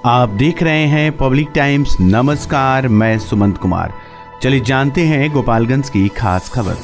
आप देख रहे हैं पब्लिक टाइम्स। नमस्कार, मैं सुमंत कुमार। चलिए जानते हैं गोपालगंज की खास खबर।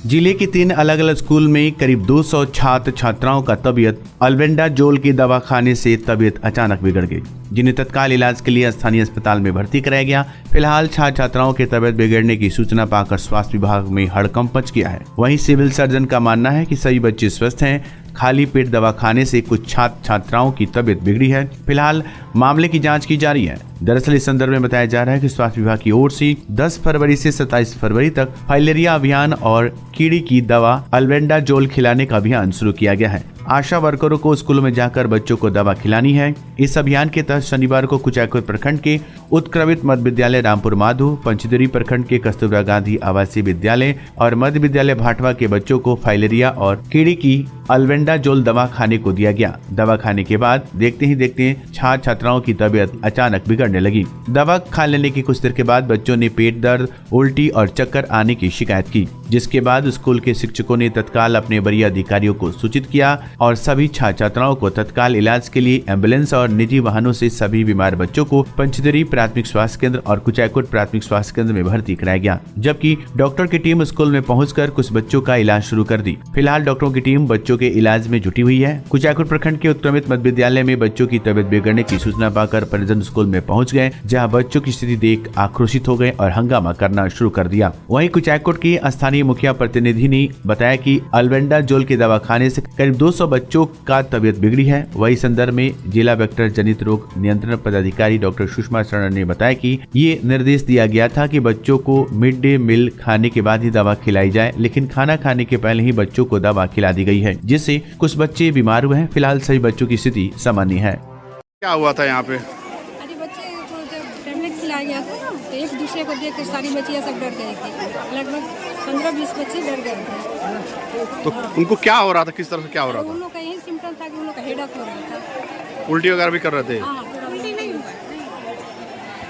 जिले के 3 अलग अलग स्कूल में करीब 200 छात्र छात्राओं का तबीयत अल्बेंडाजोल के दवा खाने से तबीयत अचानक बिगड़ गई, जिन्हें तत्काल इलाज के लिए स्थानीय अस्पताल में भर्ती कराया गया। फिलहाल छात्र छात्राओं के तबीयत बिगड़ने की सूचना पाकर स्वास्थ्य विभाग में हड़कंप मच गया है। वहीं सिविल सर्जन का मानना है कि सभी बच्चे स्वस्थ हैं, खाली पेट दवा खाने से कुछ छात्र छात्राओं की तबीयत बिगड़ी है। फिलहाल मामले की जांच की जा रही है। दरअसल इस संदर्भ में बताया जा रहा है कि स्वास्थ्य विभाग की ओर से 10 फरवरी से 27 फरवरी तक फाइलेरिया अभियान और कीड़ी की दवा अल्बेंडाजोल खिलाने का अभियान शुरू किया गया है। आशा वर्करों को स्कूलों में जाकर बच्चों को दवा खिलानी है। इस अभियान के तहत शनिवार को कुचायकोट प्रखंड के उत्क्रमित मध्य विद्यालय रामपुर माधु, पंचदेवी प्रखंड के कस्तूरबा गांधी आवासीय विद्यालय और मध्य विद्यालय भाटवा के बच्चों को फाइलेरिया और कीड़ी की अल्बेंडाजोल दवा खाने को दिया गया। दवा खाने के बाद देखते ही देखते छात्र छात्राओं की तबीयत अचानक बिगड़ने लगी। दवा खा लेने के कुछ देर के बाद बच्चों ने पेट दर्द, उल्टी और चक्कर आने की शिकायत की, जिसके बाद स्कूल के शिक्षकों ने तत्काल अपने वरीय अधिकारियों को सूचित किया और सभी छात्र छात्राओं को तत्काल इलाज के लिए एम्बुलेंस और निजी वाहनों से सभी बीमार बच्चों को पंचदेवी प्राथमिक स्वास्थ्य केंद्र और कुचायकोट प्राथमिक स्वास्थ्य केंद्र में भर्ती कराया गया, जबकि डॉक्टर की टीम स्कूल में पहुंचकर कुछ बच्चों का इलाज शुरू कर दी। फिलहाल डॉक्टरों की टीम बच्चों के इलाज में जुटी हुई है। कुचायकोट प्रखंड के उत्क्रमित मध्य विद्यालय में बच्चों की तबीयत बिगड़ने की सूचना पाकर परिजन स्कूल में पहुंच गए, जहां बच्चों की स्थिति देख आक्रोशित हो गए और हंगामा करना शुरू कर दिया। वहीं कुचायकोट की स्थानीय मुखिया प्रतिनिधि ने बताया कि अल्बेंडाजोल के दवा खाने से करीब 200 बच्चों का तबीयत बिगड़ी है। वही संदर्भ में जिला वेक्टर जनित रोग नियंत्रण पदाधिकारी डॉक्टर सुषमा शरण ने बताया कि ये निर्देश दिया गया था कि बच्चों को मिड डे मील खाने के बाद ही दवा खिलाई जाए, लेकिन खाना खाने के पहले ही बच्चों को दवा खिला दी गई है, जिससे कुछ बच्चे बीमार हुए हैं। फिलहाल सभी बच्चों की स्थिति सामान्य है। क्या हुआ था यहाँ पे? अरे बच्चे को जब टैबलेट खिलाया गया था ना, तो एक दूसरे को देख कर सारी बच्चियाँ सब डर गए थे। लगभग 15-20 बच्चे डर गए थे। तो उनको क्या हो रहा था, किस तरह से क्या हो रहा उन था? लोग का यही सिम्टम था कि उन लोग का हेडेक हो रहा था। उल्टी वगैरह भी कर रहे थे? हाँ, उल्टी नहीं हुआ।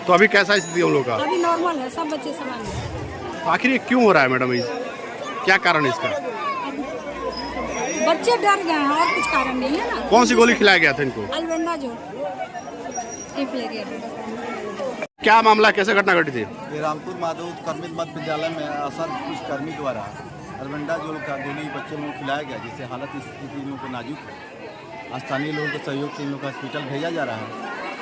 तो अभी कैसा स्थिति है उन लोगों का? अभी नॉर्मल है, सब बच्चे समान हैं। तो आखिर ये क्यों हो रहा है मैडम? क्या कारण है इसका? बच्चे डर गए हैं और कुछ कारण नहीं है ना। कौन सी गोली खिलाया गया था इनको? अल्बेंडाजोल। क्या मामला, कैसे घटना घटी थी? ये रामपुर माधव उत्क्रमित मध्य विद्यालय में आशा कुछ कर्मी द्वारा अल्बेंडाजोल का गोली बच्चे लोगों को खिलाया गया, जिससे हालत स्थिति इन लोगों को नाजुक है। स्थानीय लोगों के सहयोग से इन लोगों को हॉस्पिटल भेजा जा रहा है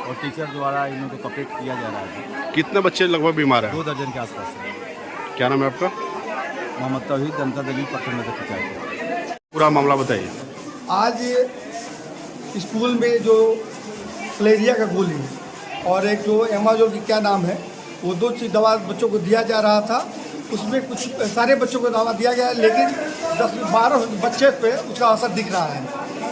और टीचर द्वारा इन लोगों को कपरेट किया जा रहा है। कितने बच्चे लगभग बीमार हैं? 2 दर्जन के आसपास है। क्या नाम है आपका? मोहम्मद तौहीद, जनता दल प्रखंड कुचायकोट। पूरा मामला बताइए। आज स्कूल में जो फाइलेरिया का गोली और एक जो एमाजोल की क्या नाम है, वो 2 चीज़ दवा बच्चों को दिया जा रहा था। उसमें कुछ सारे बच्चों को दवा दिया गया है, लेकिन 10-12 बच्चे पे उसका असर दिख रहा है,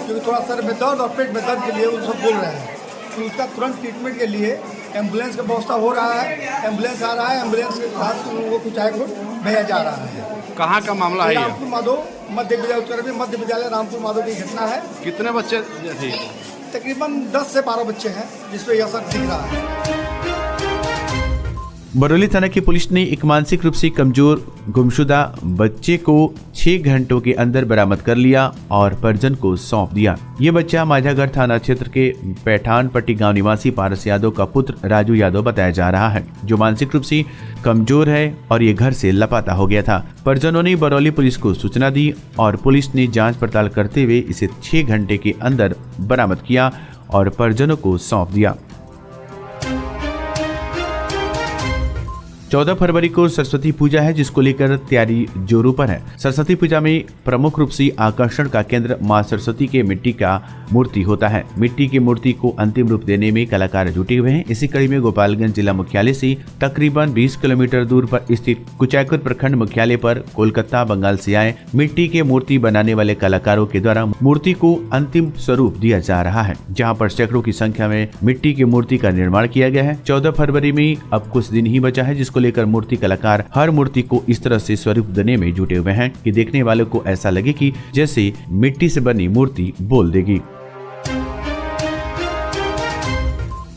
क्योंकि थोड़ा सर में दर्द और पेट में दर्द के लिए वो सब बोल रहे हैं। तो उसका तुरंत ट्रीटमेंट के लिए एम्बुलेंस का व्यवस्था हो रहा है। एम्बुलेंस आ रहा है, एम्बुलेंस के साथ वो कुचायकोट भेजा जा रहा है। कहाँ का मामला है ये? रामपुर माधव मध्य विद्यालय रामपुर माधव की घटना है। कितने बच्चे थे? तकरीबन 10 से 12 बच्चे हैं जिसपे यह असर दिख रहा है। बरौली थाना की पुलिस ने एक मानसिक रूप से कमजोर गुमशुदा बच्चे को 6 घंटों के अंदर बरामद कर लिया और परिजन को सौंप दिया। ये बच्चा माझागढ़ थाना क्षेत्र के पैठानपट्टी गांव निवासी पारस यादव का पुत्र राजू यादव बताया जा रहा है, जो मानसिक रूप से कमजोर है और ये घर से लापता हो गया था। परिजनों ने बरौली पुलिस को सूचना दी और पुलिस ने जांच पड़ताल करते हुए इसे 6 घंटे के अंदर बरामद किया और परिजनों को सौंप दिया। 14 फरवरी को सरस्वती पूजा है, जिसको लेकर तैयारी जोरों पर है। सरस्वती पूजा में प्रमुख रूप से आकर्षण का केंद्र मां सरस्वती के मिट्टी का मूर्ति होता है। मिट्टी की मूर्ति को अंतिम रूप देने में कलाकार जुटे हुए हैं। इसी कड़ी में गोपालगंज जिला मुख्यालय से तकरीबन 20 किलोमीटर दूर पर स्थित कुचायकोट प्रखंड मुख्यालय पर कोलकाता बंगाल से आए मिट्टी के मूर्ति बनाने वाले कलाकारों के द्वारा मूर्ति को अंतिम स्वरूप दिया जा रहा है, जहाँ पर सैकड़ों की संख्या में मिट्टी की मूर्ति का निर्माण किया गया है। 14 फरवरी में अब कुछ दिन ही बचा है, जिसको लेकर मूर्ति कलाकार हर मूर्ति को इस तरह से स्वरूप देने में जुटे हुए हैं कि देखने वालों को ऐसा लगे कि जैसे मिट्टी से बनी मूर्ति बोल देगी।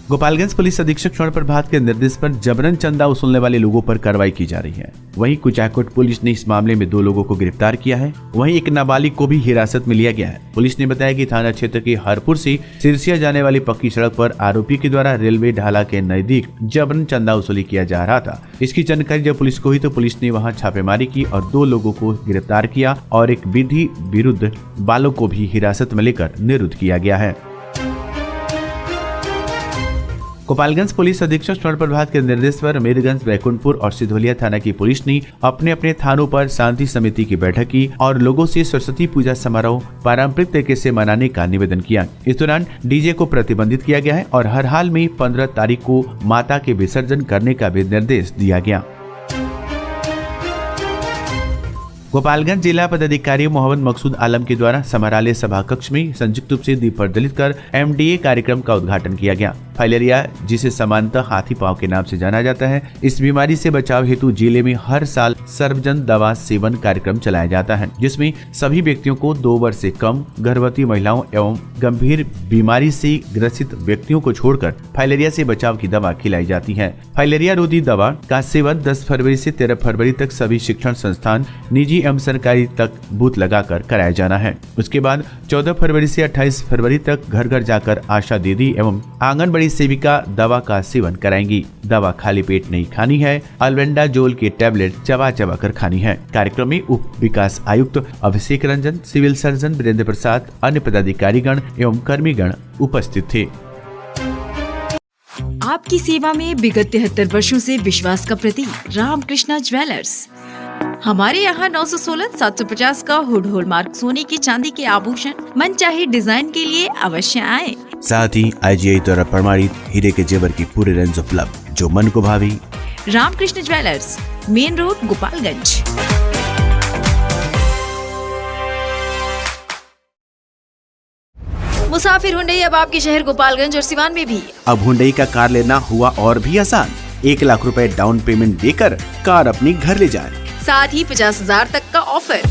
गोपालगंज पुलिस अधीक्षक स्वर्ण प्रभात के निर्देश पर जबरन चंदा वसूलने वाले लोगों पर कार्रवाई की जा रही है। वहीं कुचाकोट पुलिस ने इस मामले में 2 लोगों को गिरफ्तार किया है। वहीं एक नाबालिग को भी हिरासत में लिया गया है। पुलिस ने बताया कि थाना क्षेत्र के हरपुर से सिरसिया जाने वाली पक्की सड़क पर आरोपी के द्वारा रेलवे ढाला के नजदीक जबरन चंदा वसूली किया जा रहा था। इसकी जानकारी जब पुलिस को हुई तो पुलिस ने वहां छापेमारी की और 2 लोगों को गिरफ्तार किया और एक विधि विरुद्ध बालक को भी हिरासत में लेकर निरुद्ध किया गया है। गोपालगंज पुलिस अधीक्षक स्वर्ण प्रभात के निर्देश पर मीरगंज, बैकुंठपुर और सिधोलिया थाना की पुलिस ने अपने अपने थानों पर शांति समिति की बैठक की और लोगों से सरस्वती पूजा समारोह पारंपरिक तरीके से मनाने का निवेदन किया। इस दौरान डीजे को प्रतिबंधित किया गया है और हर हाल में 15 तारीख को माता के विसर्जन करने का भी निर्देश दिया गया। गोपालगंज जिला पदाधिकारी मोहम्मद मकसूद आलम के द्वारा समारालय सभा कक्ष में संयुक्त रूप से दीप प्रज्वलित कर MDA कार्यक्रम का उद्घाटन किया गया। फाइलेरिया, जिसे सामान्यतः हाथी पांव के नाम से जाना जाता है, इस बीमारी से बचाव हेतु जिले में हर साल सर्वजन दवा सेवन कार्यक्रम चलाया जाता है, जिसमें सभी व्यक्तियों को 2 वर्ष से कम, गर्भवती महिलाओं एवं गंभीर बीमारी से ग्रसित व्यक्तियों को छोड़कर फाइलेरिया से बचाव की दवा खिलाई जाती है। फाइलेरिया रोधी दवा का सेवन 10 फरवरी से 13 फरवरी तक सभी शिक्षण संस्थान, निजी एवं सरकारी तक बूथ लगाकर कराया जाना है। उसके बाद 14 फरवरी से 28 फरवरी तक घर घर जाकर आशा दीदी एवं आंगनबाड़ी सेविका दवा का सेवन कराएंगी। दवा खाली पेट नहीं खानी है, अल्बेंडाजोल के टैबलेट चबा चबा कर खानी है। कार्यक्रम में उप विकास आयुक्त अभिषेक रंजन, सिविल सर्जन वीरेंद्र प्रसाद, अन्य पदाधिकारीगण एवं कर्मीगण उपस्थित थे। आपकी सेवा में विगत 73 वर्षों से विश्वास का प्रतीक रामकृष्णा ज्वेलर्स। हमारे यहाँ 916-750 का हुड हॉलमार्क सोने की चांदी के आभूषण मनचाहे डिजाइन के लिए अवश्य आए। साथ ही IGI द्वारा प्रमाणित हीरे के जेवर की पूरी रेंज उपलब्ध, जो मन को भावी। Ramakrishna jewellers, main road, Gopalganj. Musafir Hyundai अब आपके शहर गोपालगंज और सिवान में भी। अब हुंडई का कार लेना हुआ और भी आसान। 1 लाख रुपए डाउन पेमेंट देकर कार अपनी घर ले जाएं। साथ ही 50,000 तक का ऑफर।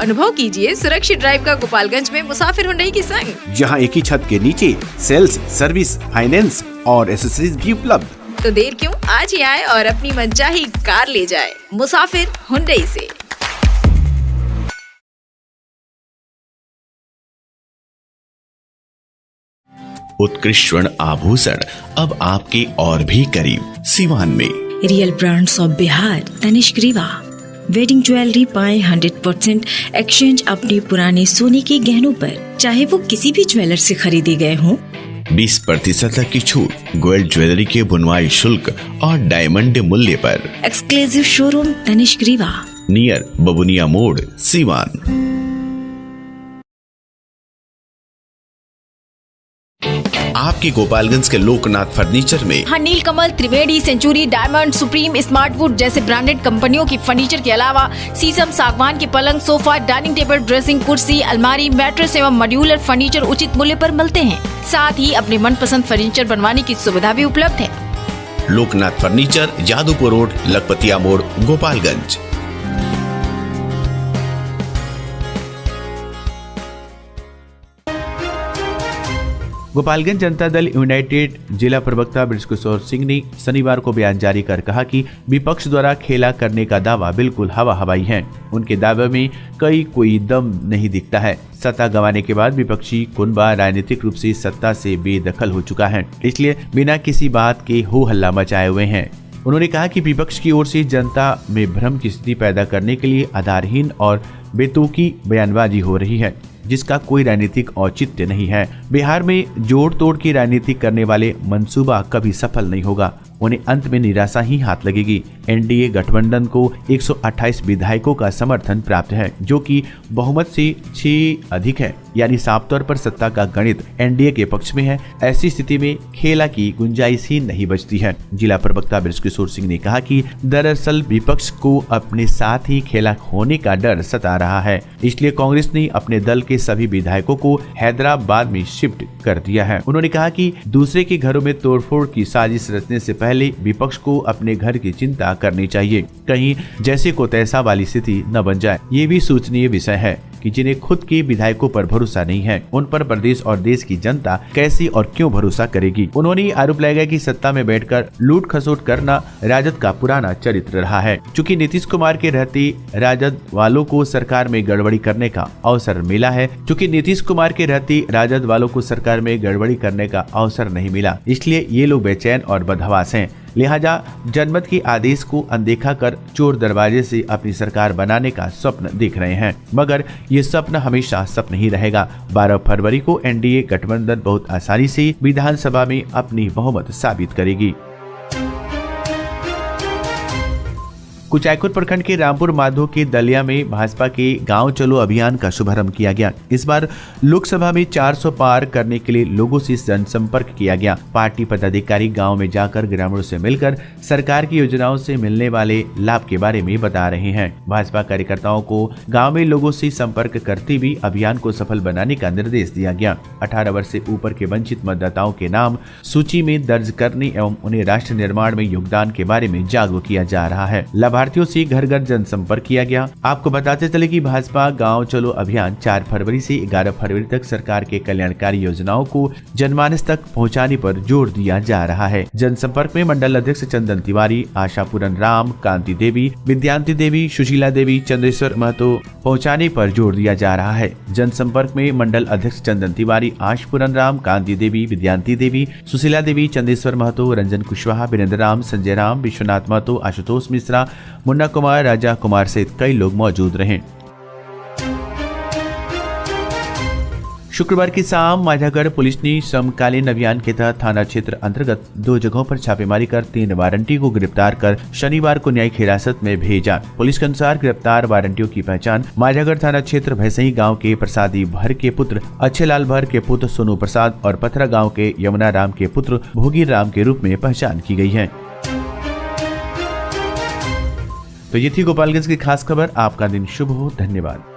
अनुभव कीजिए सुरक्षित ड्राइव का गोपालगंज में मुसाफिर हुंडई की संग, जहां एक ही छत के नीचे सेल्स, सर्विस, फाइनेंस और एसेसरीज भी उपलब्ध। तो देर क्यों, आज ही आए और अपनी मनचाही कार ले जाए मुसाफिर हुंडई से। उत्कृष्ट स्वर्ण आभूषण अब आपके और भी करीब सिवान में। Real brands of Bihar, Tanishq Rivaah. Wedding jewellery पाए 100% एक्सचेंज अपने पुराने सोने के गहनों पर, चाहे वो किसी भी ज्वेलर से खरीदे गए हों। 20% तक की छूट गोल्ड ज्वेलरी के बुनवाई शुल्क और डायमंड मूल्य पर। Exclusive showroom Tanishq Rivaah, near Babuniya Mor, Siwan. आपके गोपालगंज के लोकनाथ फर्नीचर में Nilkamal, Triveni, Century, Diamond, Supreme, Smartwood जैसे ब्रांडेड कंपनियों की फर्नीचर के अलावा शीशम, सागवान के पलंग, सोफा, डाइनिंग टेबल, ड्रेसिंग, कुर्सी, अलमारी, मैट्रेस एवं मॉड्यूलर फर्नीचर उचित मूल्य पर मिलते हैं। साथ ही अपने मनपसंद फर्नीचर बनवाने की सुविधा भी उपलब्ध है। लोकनाथ फर्नीचर, जादूपुर रोड, लखपतिया मोड़, गोपालगंज। गोपालगंज जनता दल यूनाइटेड जिला प्रवक्ता बृजकिशोर सिंह ने शनिवार को बयान जारी कर कहा कि विपक्ष द्वारा खेला करने का दावा बिल्कुल हवा हवाई है। उनके दावे में कोई दम नहीं दिखता है। सत्ता गंवाने के बाद विपक्षी कुनबा राजनीतिक रूप से सत्ता से बेदखल हो चुका है, इसलिए बिना किसी बात के हो हल्ला मचाए हुए हैं। उन्होंने कहा कि विपक्ष की ओर से जनता में भ्रम की स्थिति पैदा करने के लिए आधारहीन और बेतुकी बयानबाजी हो रही है, जिसका कोई राजनीतिक औचित्य नहीं है। बिहार में जोड़ तोड़ की राजनीति करने वाले मंसूबा कभी सफल नहीं होगा। उन्हें अंत में निराशा ही हाथ लगेगी। एनडीए गठबंधन को 128 विधायकों का समर्थन प्राप्त है, जो कि बहुमत से 6 अधिक है, यानी साफ तौर पर सत्ता का गणित एनडीए के पक्ष में है। ऐसी स्थिति में खेला की गुंजाइश ही नहीं बचती है। जिला प्रवक्ता बृजकिशोर सिंह ने कहा कि दरअसल विपक्ष को अपने साथ ही खेला होने का डर सता रहा है, इसलिए कांग्रेस ने अपने दल के सभी विधायकों को हैदराबाद में शिफ्ट कर दिया है। उन्होंने कहा कि दूसरे के घरों में तोड़फोड़ की साजिश रचने से पहले विपक्ष को अपने घर की चिंता करनी चाहिए, कहीं जैसे को तैसा वाली स्थिति न बन जाए। ये भी सोचनीय विषय है। कि जिन्हें खुद के विधायकों पर भरोसा नहीं है, उन पर प्रदेश और देश की जनता कैसी और क्यों भरोसा करेगी। उन्होंने आरोप लगाया कि सत्ता में बैठकर लूट खसोट करना राजद का पुराना चरित्र रहा है। चूँकि नीतीश कुमार के रहते राजद वालों को सरकार में गड़बड़ी करने का अवसर मिला है, चूँकि नीतीश कुमार के रहते राजद वालों को सरकार में गड़बड़ी करने का अवसर नहीं मिला, इसलिए ये लोग बेचैन और बदहवास हैं। लिहाजा जनमत के आदेश को अनदेखा कर चोर दरवाजे से अपनी सरकार बनाने का स्वप्न देख रहे हैं, मगर ये स्वप्न हमेशा स्वप्न ही रहेगा। 12 फरवरी को एनडीए गठबंधन बहुत आसानी से विधानसभा में अपनी बहुमत साबित करेगी। कुचायकोट प्रखंड के रामपुर माधो के दलिया में भाजपा के गांव चलो अभियान का शुभारंभ किया गया। इस बार लोकसभा में 400 पार करने के लिए लोगों से जनसंपर्क किया गया। पार्टी पदाधिकारी गांव में जाकर ग्रामीणों से मिलकर सरकार की योजनाओं से मिलने वाले लाभ के बारे में बता रहे हैं। भाजपा कार्यकर्ताओं को गाँव में लोगों से संपर्क करते हुए अभियान को सफल बनाने का निर्देश दिया गया। 18 वर्ष से ऊपर के वंचित मतदाताओं के नाम सूची में दर्ज करने एवं उन्हें राष्ट्र निर्माण में योगदान के बारे में जागरूक किया जा रहा है। लाभार्थियों से घर घर जनसंपर्क किया गया। आपको बताते चले कि भाजपा गांव चलो अभियान 4 फरवरी से 11 फरवरी तक सरकार के कल्याणकारी योजनाओं को जनमानस तक पहुंचाने पर जोर दिया जा रहा है। जनसंपर्क में मंडल अध्यक्ष चंदन तिवारी, आशापूरन राम, कांति देवी, विद्यांती देवी, सुशीला देवी, चंद्रेश्वर महतो पहुंचाने पर जोर दिया जा रहा है। जनसंपर्क में मंडल अध्यक्ष चंदन तिवारी, आशापूरन राम, कांति देवी, विद्यांती देवी, सुशीला देवी, चंद्रेश्वर महतो, रंजन कुशवाहा, वीरेंद्र राम, संजय राम, विश्वनाथ महतो, आशुतोष मिश्रा, मुन्ना कुमार, राजा कुमार सहित कई लोग मौजूद रहे। शुक्रवार की शाम माझागढ़ पुलिस ने समकालीन अभियान के तहत थाना क्षेत्र अंतर्गत 2 जगहों पर छापेमारी कर 3 वारंटी को गिरफ्तार कर शनिवार को न्यायिक हिरासत में भेजा। पुलिस के अनुसार गिरफ्तार वारंटियों की पहचान माझागढ़ थाना क्षेत्र भैसई गांव के प्रसादी भर के पुत्र अच्छेलाल भर के पुत्र सोनू प्रसाद और पथरा गांव के यमुना राम के पुत्र भोगी राम के रूप में पहचान की गई है। तो ये थी गोपालगंज की खास खबर। आपका दिन शुभ हो। धन्यवाद।